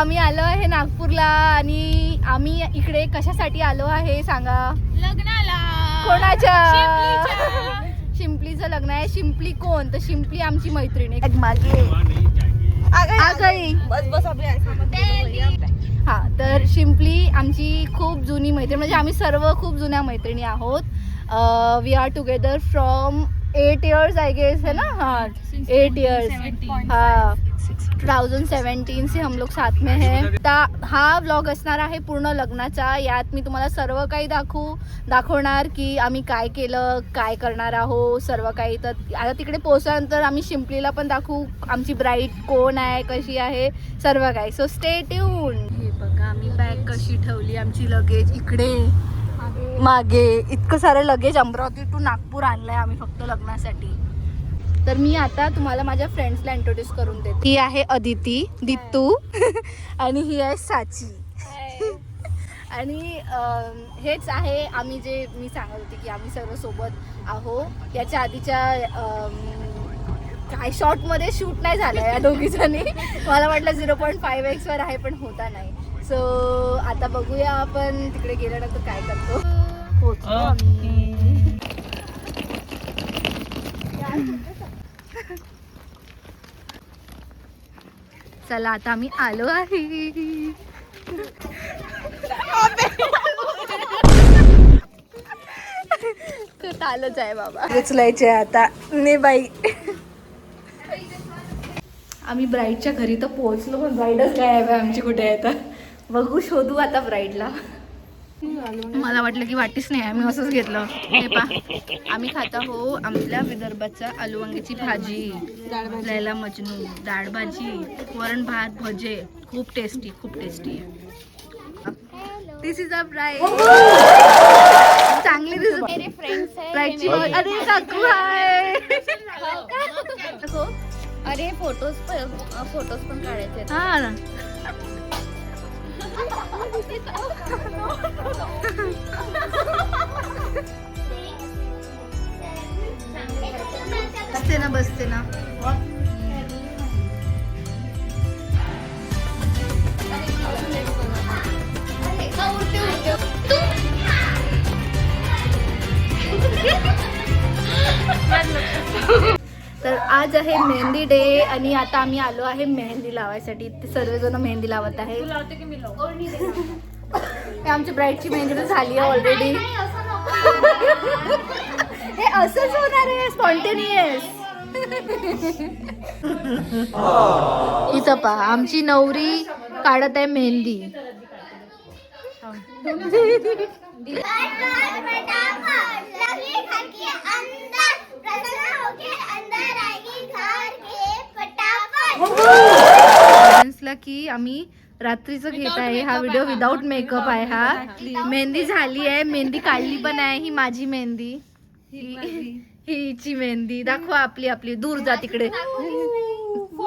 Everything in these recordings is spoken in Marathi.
आम्ही आलो आहे नागपूरला आणि आम्ही इकडे कशासाठी आलो आहे सांगा? लग्नाला. कोणाच्या? शिंपलीचं लग्न आहे. शिंपली कोण? तर शिंपली आमची मैत्रीण आहे. मागे बस हा, तर शिंपली आमची खूप जुनी मैत्रीण, म्हणजे आम्ही सर्व खूप जुन्या मैत्रिणी आहोत. We are together from 8 years I guess है ना. हाँ 8 years. हाँ 2017 से हम लोग साथ में हैं. हा व्लॉग असणार आहे पूर्ण लग्नाचा. यात मी तुम्हाला सर्व काही दाखवणार की आम्ही काय केलं, काय करणार आहोत, सर्व काही. तर आता तिकडे पोहोचल्यानंतर आम्ही शिंपलीला पण दाखवू आमची ब्राईड कोण आहे, कशी आहे, सर्व काही. So stay tune. हे बघा आम्ही बॅग कशी ठेवली आमची, लगेज इकडे मागे. इतकं सारं लगेज अमरावती टू नागपूर आणलंय आम्ही फक्त लग्नासाठी. तर मी आता तुम्हाला माझ्या फ्रेंड्सला इंट्रोड्यूस करून देते. ही आहे अदिती, दित्तू आणि ही आहे साची. आणि हेच आहे आम्ही, जे मी सांगत होते की आम्ही सर्व सोबत आहो. याच्या आधीच्या काय शॉर्टमध्ये शूट नाही झालं या दोघीजणी. मला वाटलं 0.5x वर आहे पण होता नाही. सो आता बघूया आपण तिकडे गेल्यानंतर काय करतो. पोहोचलो आम्ही. चला आता आम्ही आलो आहे. आलोच आहे बाबा. उचलायचे आता ने बाई. आम्ही ब्राईडच्या घरी तर पोहोचलो पण ब्राईडच काय आहे आमची, कुठे आहे आता बघू, शोधू आता ब्राईडला. मला वाटलं की वाटीच नाही, आम्ही असंच घेतलं. हे पा आम्ही खात आहो आपल्या विदर्भाचा आलू वांग्याची भाजी, लैला मजनू, डाळ भाजी, वरण भात, भजे. खूप टेस्टी, खूप tasty. This is a bride. चांगली दिसत ब्राईडची. अरे काकू हाय. अरे फोटोज पण काढायचे. हा ना. बसते ना. तर आज आहे मेहंदी डे आणि आता आम्ही आलो आहे मेहंदी लावायसाठी. ते सर्वजण मेहंदी लावत आहे. आमच्या ब्राईडची मेहंदी तर झाली आहे ऑलरेडी. हे असंच होणार आहे, स्पॉन्टेनियस. इथं पहा आमची नवरी काढत आहे मेहंदी. की आम्ही रात्रीचं घेत आहे हा व्हिडिओ. विदाउट मेकअप आहे हा. मेहंदी झाली आहे, मेहंदी काढली पण आहे. ही माझी मेहंदी, हिची मेहंदी. दाखवा आपली आपली. दूर जा तिकडे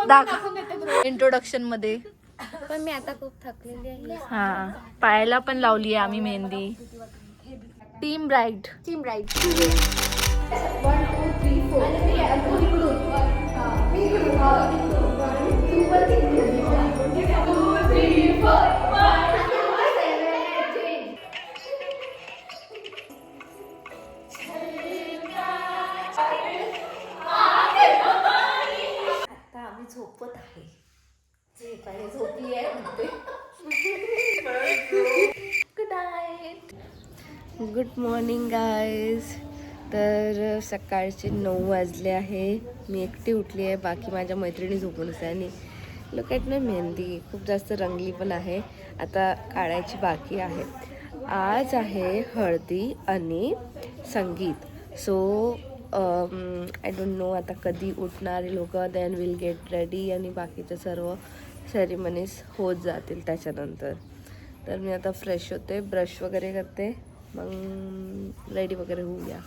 दाखव इंट्रोडक्शन मध्ये. पण मी आता खूप थकलेली आहे. हा पायाला पण लावली आहे आम्ही मेहंदी. Team bride. 1 2 3 4. आता आम्ही झोपत आहे. झोपली आहे म्हणते. Good night. Good morning guys. तर सकाळचे 9 वाजले आहे. मी एकटी उठली आहे, बाकी माझ्या मैत्रिणी झोपूनच आहे. आणि लोक आहेत ना, मेहंदी खूप जास्त रंगली पण आहे, आता काढायची बाकी आहे. आज आहे हळदी आणि संगीत. सो आय डोंट नो आता कधी उठणारे लोक. देन विल गेट रेडी आणि बाकीच्या सर्व सेरेमनीज होत जातील त्याच्यानंतर. तर मी आता फ्रेश होते, ब्रश वगैरे करते, मग रेडी वगैरे होऊया.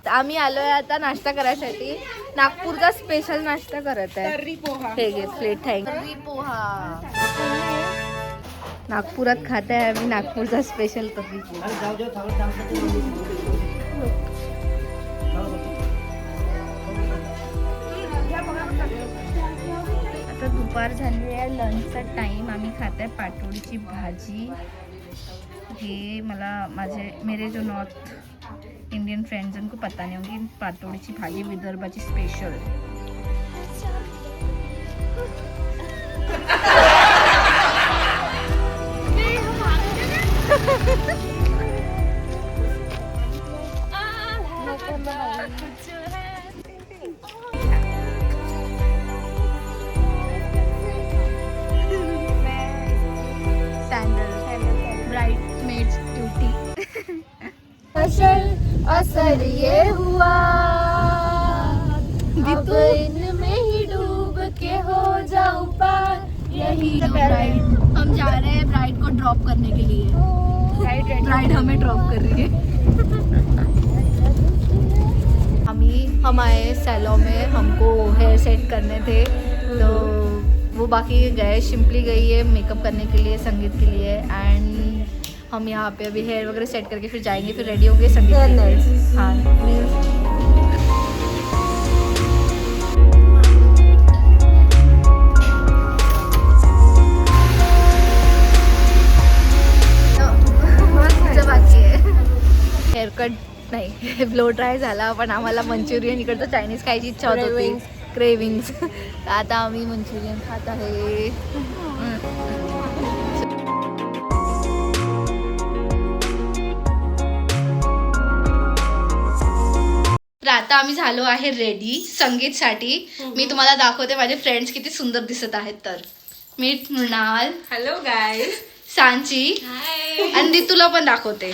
आम्ही आलोय आता नाश्ता करायसाठी. नागपूरचा स्पेशल नाश्ता करत आहे. हे घे प्लेट. तर्री पोहा नागपुरात खात आहे आम्ही. नागपूरचा स्पेशल तर्री पोहा. आता दुपार झाली आहे, लंचचा टाइम. आम्ही खात आहे पाटोळीची भाजी. हे मला मेरे जो नॉर्थ इंडियन फ्रेंड्स उनको पता नहीं होगी. पाटोळीची भाजी विदर्भाची स्पेशल. ब्राइडमेड्स ड्यूटी. असर ये हुआ अब इनमें ही डूब के हो जाऊं पार. यही ब्राइड. हम जा रहे हैं ब्राइड को ड्रॉप करने के लिए. ब्राइड हमें ड्रॉप कर रही है. हम आए सैलून में, हमको हेयर सेट करने थे तो वो बाकी गए. शिम्पली गई है मेकअप करने के लिए, संगीत के लिए. एंड हम यहाँ पे अभी हेयर वगैरह सेट करके फिर जाएंगे, फिर रेडी होंगे संगीत के लिए. हाँ. हेअरकट नाही, ब्लो ड्राय झाला. पण आम्हाला मंचुरियन इकडचं चायनीज खायची इच्छा होत होती, क्रेविंग्स. तर आता आम्ही मंचुरियन खात आहे. तर आता आम्ही झालो आहे रेडी संगीतसाठी. मी तुम्हाला दाखवते माझे फ्रेंड्स किती सुंदर दिसत आहेत. तर मी मृणाल, हॅलो गाईज, सांची आणि दितूला पण दाखवते.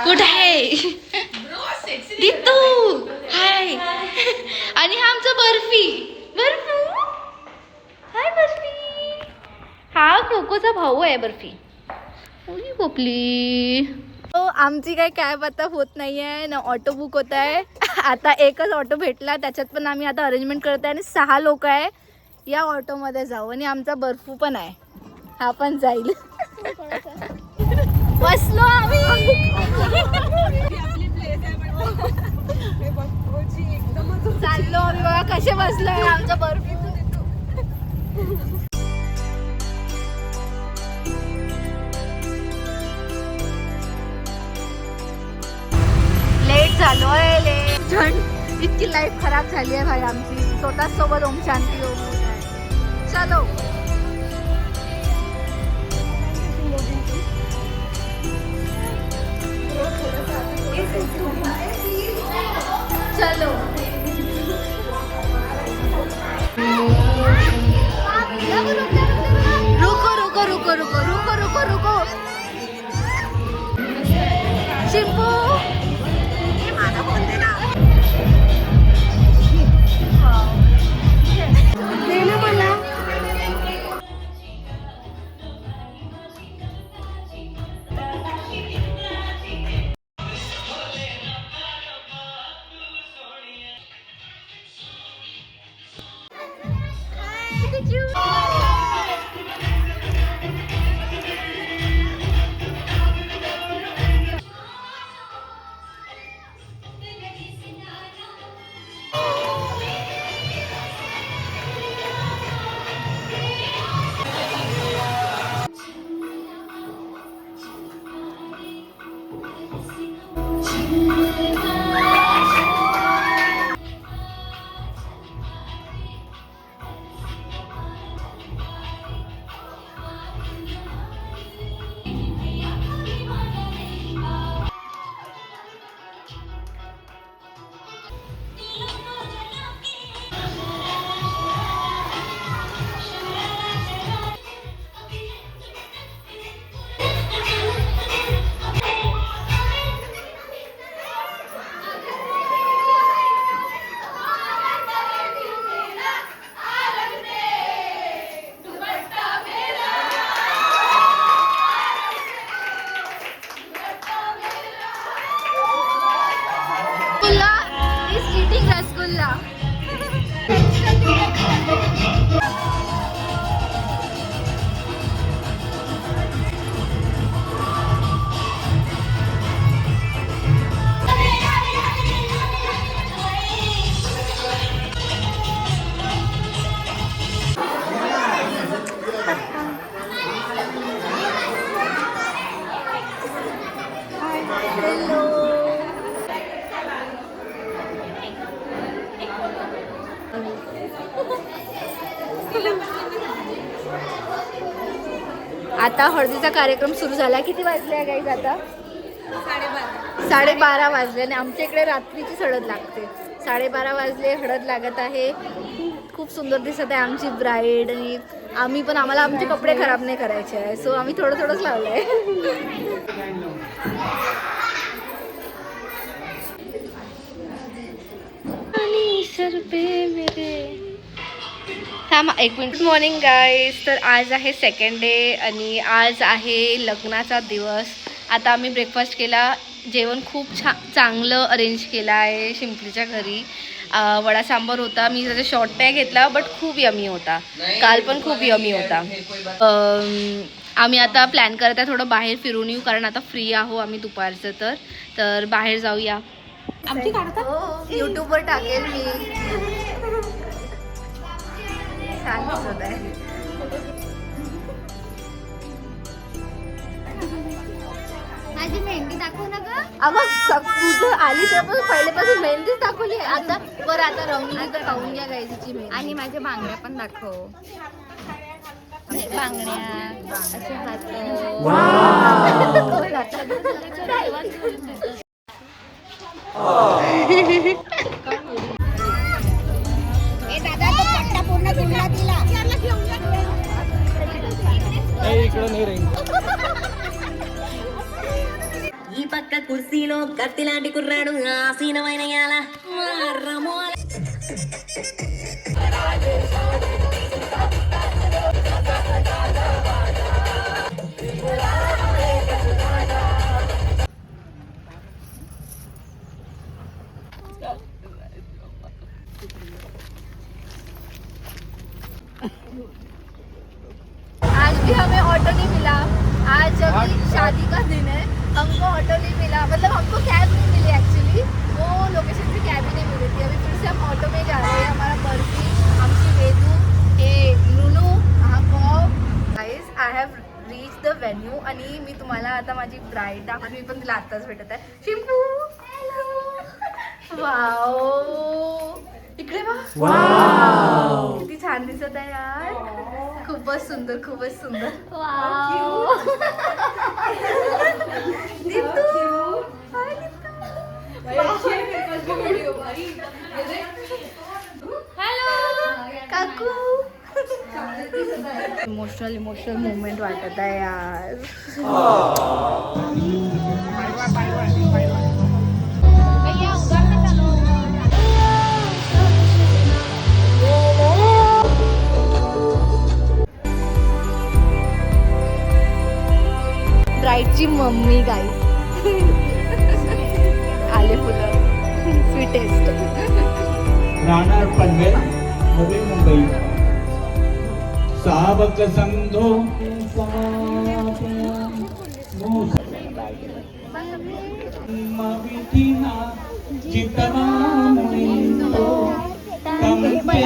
कुठे आहे दितू? हाय. आणि हा आमचा बर्फी. बर्फू, हाय बर्फी. हा कोकोचा भाऊ आहे बर्फी. ओली कोपली. तो आमची काही कॅब आता होत नाही आहे ना, ऑटो बुक होत आहे. आता एकच ऑटो भेटला, त्याच्यात पण आम्ही आता अरेंजमेंट करत आहे. आणि 6 लोक आहे. या ऑटोमध्ये जाऊ. आणि आमचा बर्फू पण आहे, हा पण जाईल. बसलो आम्ही. चाललो आम्ही बघा कसे बसलोय. आमचा बर्फी लेट झालोय. लेट. इतकी लाईफ खराब झाली आहे भाई आमची. स्वतः सोबत ओम शांती हो. चलो चलो. रुको रुको रुको रुको रुको रुको रुको. शिंपू आता हळदीचा कार्यक्रम सुरू झाला. किती वाजले आहे गाईज आता? 12:30 वाजले आणि आमच्या इकडे रात्रीची हळद लागते. 12:30 वाजले, हळद लागत आहे. खूप सुंदर दिसत आहे आमची ब्राईड. आणि आम्ही पण, आम्हाला आमचे कपडे खराब नाही करायचे आहे, सो आम्ही थोडं थोडंच लावलं आहे. थांब एक मिनिट. Good morning guys. तर आज आहे सेकंड डे आणि आज आहे लग्नाचा दिवस. आता आम्ही ब्रेकफास्ट केला. जेवण खूप चांगलं अरेंज केलं आहे शिंपलीच्या घरी. वडा सांबार होता. मी त्याचा शॉर्ट नाही घेतला बट खूप यमी होता. काल पण खूप यमी होता. आम्ही आता प्लॅन करत आहे थोडं बाहेर फिरून येऊ, कारण आता फ्री आहो आम्ही दुपारचं. तर बाहेर जाऊया. आमची काढतात युट्यूबवर टाकेल मी. छान दिसत आहे. माझी मेहंदी दाखव ना ग. अगं तुझं आली तेव्हा पहिल्यापासून मेहंदीच दाखवली. आता बरं, आता रंगली तर खाऊन घ्या गायची मेहंदी. आणि माझ्या बांगड्या पण दाखव. बांगड्या असे हात. दादा तो पट्टा पूर्ण तुला दिला. ఈ పక్క కుర్సీలో కత్తిలాంటి కుర్రాడు ఆసీనమైన యాల మర్రమోల. आज भी हमें ऑटो नहीं मिला. आज जबकि शादी का दिन है, हमको ऑटो नहीं मिला. मतलब हमको कैब नहीं मिली एक्चुअली. वो लोकेशन से कैब ही नहीं मिली थी. अभी फिर से हम ऑटो में जा रहे हैं. हमारा बर्फी, आमची वेदू, हे लुलू, हा pop. Guys, I have reach the venue. आणि मी तुम्हाला आता माझी ब्राईड दाखवते. मी पण तिला आत्ताच भेटत आहे. शिंपू, वाव, इकडे बघ. किती छान दिसत आहे यार. खूपच सुंदर, खूपच सुंदर. वाव. दीप्तू. हाय दीप्तू. हॅलो काकू. इमोशनल मोमेंट वाटत आहे यार. ब्राईडची मम्मी गाईज. आले फुलं. स्वीटेस्ट. राहणार पनवेल, नवी मुंबई. साबक संधो मवितीना चितवा मुनिंदो तमते.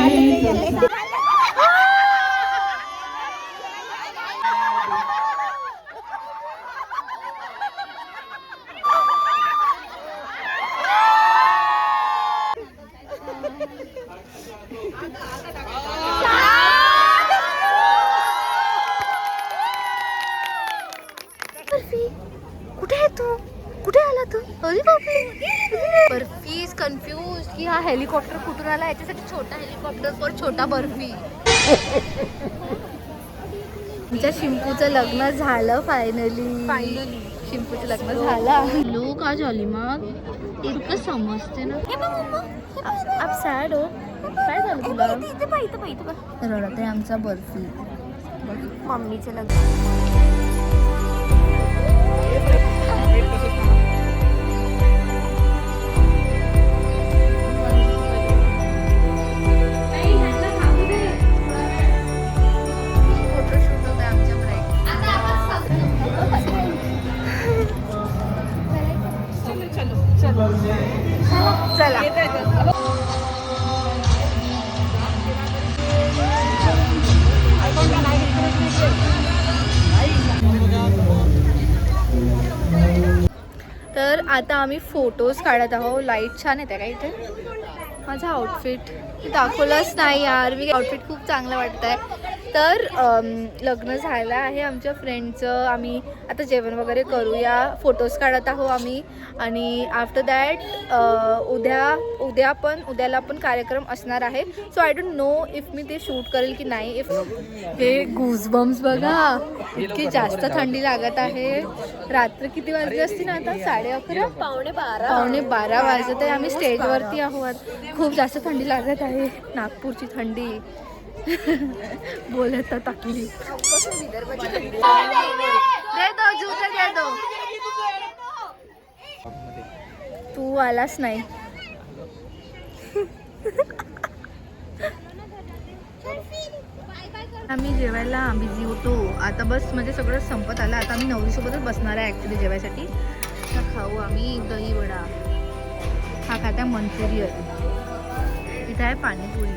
कुठे आहे तू? कुठे आला तू? अरे बापरे. बर्फी इज कन्फ्यूज की हा हेलिकॉप्टर कुठून आला. याच्यासाठी छोटा हेलिकॉप्टर फॉर छोटा बर्फी. आमच्या शिंपूचं लग्न झालं फायनली. शिंपूचं लग्न झालं. लोक आज आली मग इतकं समजते ना. आप सॅड हो. काय झालं तुला? रडत आहे आमचा बर्फी. मम्मीचं लग्न. तर आता आम्ही फोटोज काढत आहोत. लाईट छान येते का इथे? माझा आउटफिट दाखवलंच नाही यार. मी आउटफिट खूप चांगलं वाटत आहे. तर लग्न झालं आहे आमच्या फ्रेंडचं. आम्ही आता जेवण वगैरे करूया, फोटोज काढत आहोत आम्ही. आणि आफ्टर दॅट उद्याला पण कार्यक्रम असणार आहे. So I don't know if मी ते शूट करेल की नाही. इफ हे गुजबम्स बघा, इतकी जास्त थंडी लागत आहे. रात्र किती वाजली असती ना आता? 11:30 पावणे 12 वाजत आहे. आम्ही स्टेजवरती आहोत. खूप जास्त थंडी लागत आहे. नागपूरची थंडी बोलत टाकली. तू आलास नाही. आम्ही जेवायला बिझी होतो आता. बस म्हणजे सगळं संपत आलं. आता आम्ही नवरीसोबतच बसणार आहे ॲक्च्युली जेवायसाठी. तर खाऊ आम्ही दही वडा. हा खाता मंचुरियन. इथं आहे पाणीपुरी.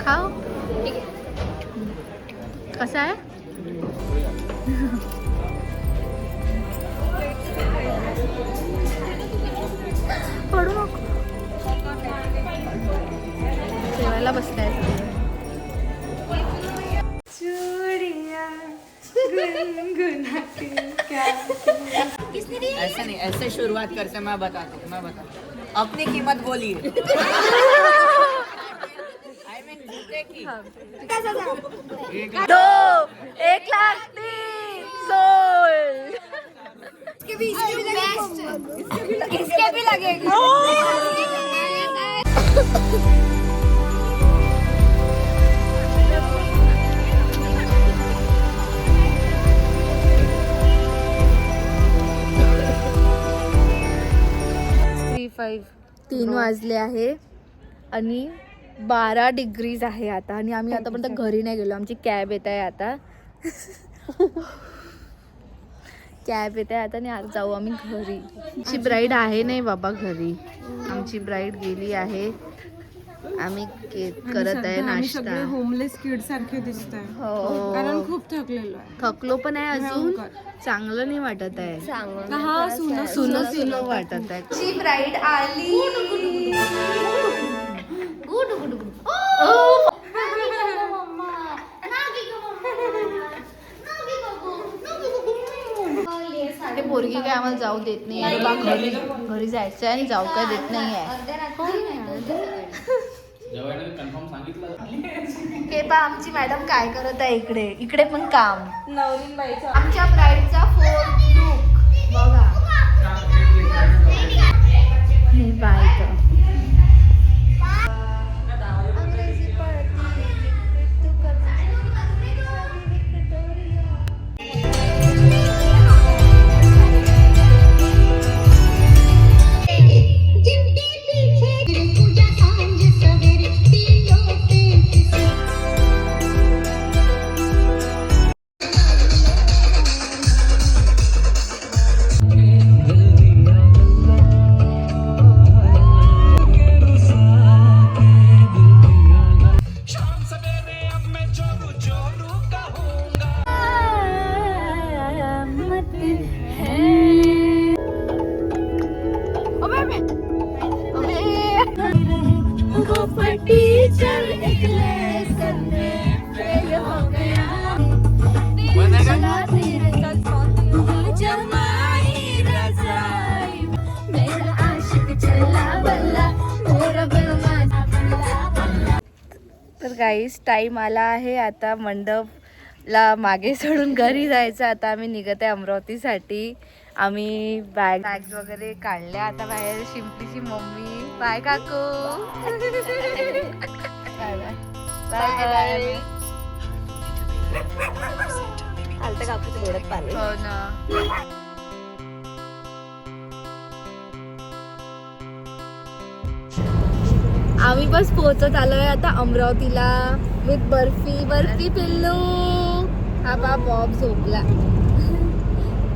खाऊ. कसं आहे? पडू नको. जेवायला बसलाय. ऐसे नहीं, ऐसे शुरुआत करते मैं बताता हूँ. अपनी कीमत बोलिए. I mean, जूते की. 2 1,03,000 सोल्ड. इसके भी लगेगा. 3 वाजले आहे आणि 12 डिग्रीज आहे आता. आणि आम्ही आतापर्यंत घरी नाही गेलो. आमची कॅब येत आहे आता. कॅब येत आहे आता आणि आज जाऊ आम्ही घरी. आमची ब्राईड आहे नाही बाबा घरी. आमची ब्राईड गेली आहे. आम्ही करत आहे नाश्ता. होमलेस किड सारखे दिसत आहे. हो, कारण खूप थकलेलो आहे. थकलो पण आहे अजून. चांगलं नाही वाटत आहे. हा सुनो सुनो वाटत आहे. ची ब्राईड आली. ते पोरगी काय आम्हाला जाऊ देत नाही. घरी जायचं आहे आणि जाऊ काय देत नाही आहे. हे पा आमची मॅडम काय करत आहे इकडे. इकडे पण काम. आमच्या ब्राईडचा 4th लुक बघा. हे बाय तर गाईस टाईम आला आहे आता मंडपला मागे सोडून घरी जायचं. आता आम्ही निघत आहे अमरावतीसाठी. आम्ही बॅग्स वगैरे काढल्या आता बाहेर. शिंपलीची मम्मी. बाय काकू. बाय. आलता काकूच्या डोळ्यात पाणी. हो ना. आम्ही बस पोहोचत आलोय आता अमरावतीला. विथ बर्फी पिल्लू. हा बा बॉब झोपला.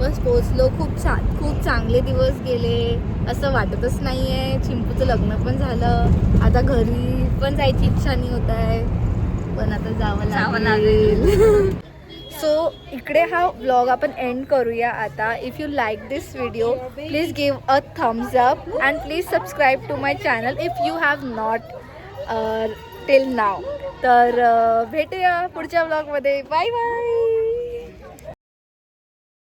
बस पोहोचलो. खूप चांगले दिवस गेले. असं वाटतच नाहीये. चिंपूचं लग्न पण झालं. आता घरी पण जायची इच्छा नाही होत आहे. पण आता जावं लागेल. सो इकडे हा व्लॉग आपण एंड करूया आता. If you like this video please give a thumbs up and please subscribe to my channel if you have not till now. तर भेटूया पुढच्या ब्लॉगमध्ये. Bye bye.